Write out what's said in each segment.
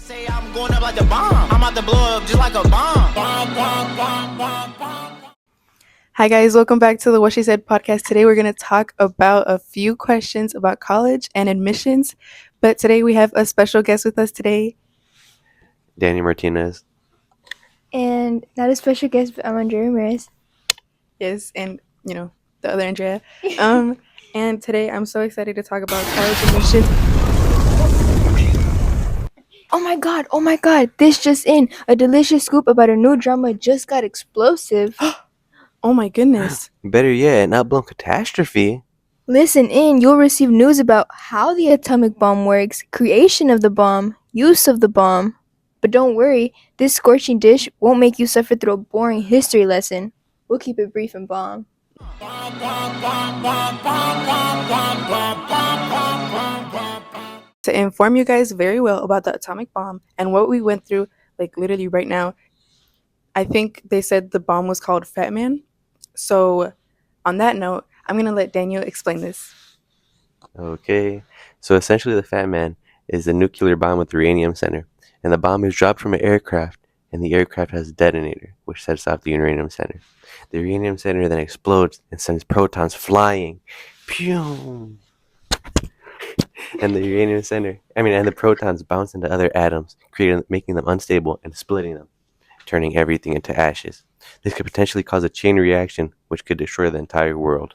Say I'm going up like a bomb. I'm about to blow up just like a bomb. Hi, guys. Welcome back to the What She Said podcast. Today, we're going to talk about a few questions about college and admissions. But today, we have a special guest with us today. Danny Martinez. And not a special guest, but I'm Andrea Ramirez. Yes, and, the other Andrea. And today, I'm so excited to talk about college admissions. Oh my god, this just in. A delicious scoop about a new drama just got explosive. Oh my goodness. Better yet, an upblown catastrophe. Listen in, you'll receive news about how the atomic bomb works, creation of the bomb, use of the bomb. But don't worry, this scorching dish won't make you suffer through a boring history lesson. We'll keep it brief and bomb. To inform you guys very well about the atomic bomb and what we went through, literally right now, I think they said the bomb was called Fat Man. So, on that note, I'm going to let Daniel explain this. Okay, so essentially the Fat Man is a nuclear bomb with uranium center, and the bomb is dropped from an aircraft, and the aircraft has a detonator, which sets off the uranium center. The uranium center then explodes and sends protons flying. Pew! And the protons bounce into other atoms, making them unstable and splitting them, turning everything into ashes. This could potentially cause a chain reaction, which could destroy the entire world.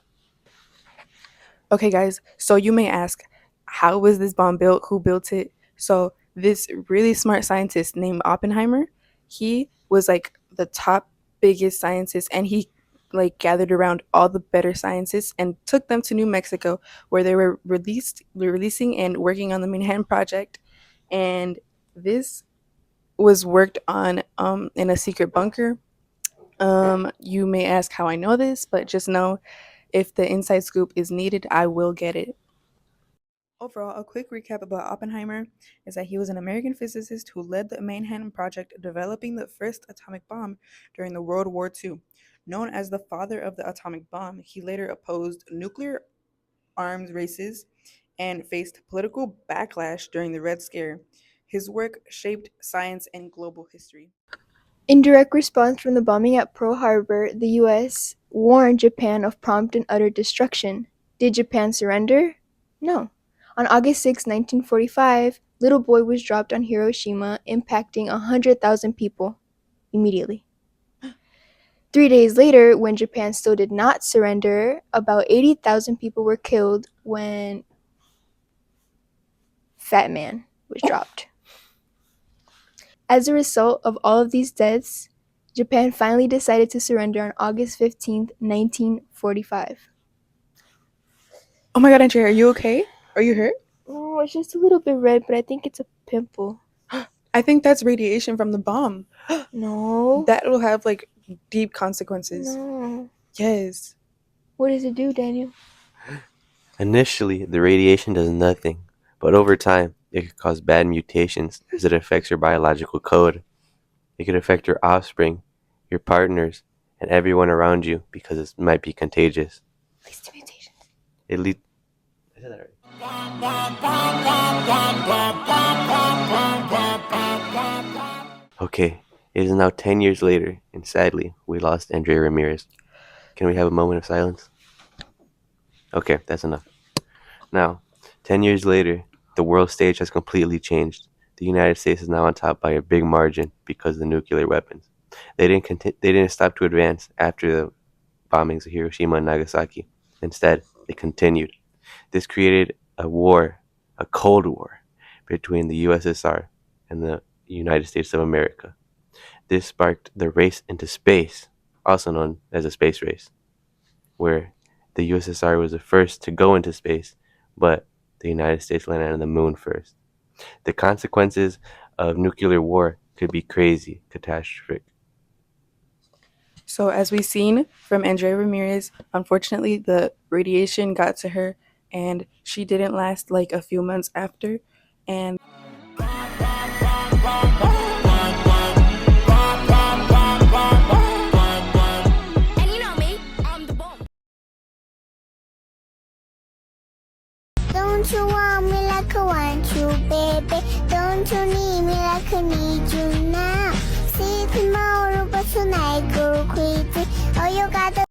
Okay, guys, so you may ask, how was this bomb built? Who built it? So this really smart scientist named Oppenheimer, he was the top biggest scientist, and he gathered around all the better scientists and took them to New Mexico, where they were releasing and working on the Manhattan Project. And this was worked on in a secret bunker. You may ask how I know this, but just know if the inside scoop is needed, I will get it. Overall, a quick recap about Oppenheimer is that he was an American physicist who led the Manhattan Project, developing the first atomic bomb during the World War II. Known as the father of the atomic bomb, he later opposed nuclear arms races and faced political backlash during the Red Scare. His work shaped science and global history. In direct response from the bombing at Pearl Harbor, the U.S. warned Japan of prompt and utter destruction. Did Japan surrender? No. On August 6, 1945, Little Boy was dropped on Hiroshima, impacting 100,000 people immediately. 3 days later, when Japan still did not surrender, about 80,000 people were killed when Fat Man was dropped. As a result of all of these deaths, Japan finally decided to surrender on August 15th, 1945. Oh my god, Andrea, are you okay? Are you hurt? Oh, it's just a little bit red, but I think it's a pimple. I think that's radiation from the bomb. No. That will have deep consequences. No. Yes. What does it do, Daniel? Initially, the radiation does nothing, but over time, it could cause bad mutations as it affects your biological code. It could affect your offspring, your partners, and everyone around you because it might be contagious. Leads to mutations. I said that right. Okay, it is now 10 years later, and sadly, we lost Andrea Ramirez. Can we have a moment of silence? Okay, that's enough. Now, 10 years later, the world stage has completely changed. The United States is now on top by a big margin because of the nuclear weapons. They didn't stop to advance after the bombings of Hiroshima and Nagasaki. Instead, they continued. This created a war, a Cold War, between the USSR and the United States of America. This sparked the race into space, also known as a space race, where the USSR was the first to go into space, but the United States landed on the moon first. The consequences of nuclear war could be crazy, catastrophic. So as we've seen from Andrea Ramirez, unfortunately the radiation got to her and she didn't last a few months after. And you know me, I'm the bomb. Don't you want me like I want you, baby? Don't 천천히 미라클이 주나 슬픈 마음으로 벗어날 걸 crazy 어여가도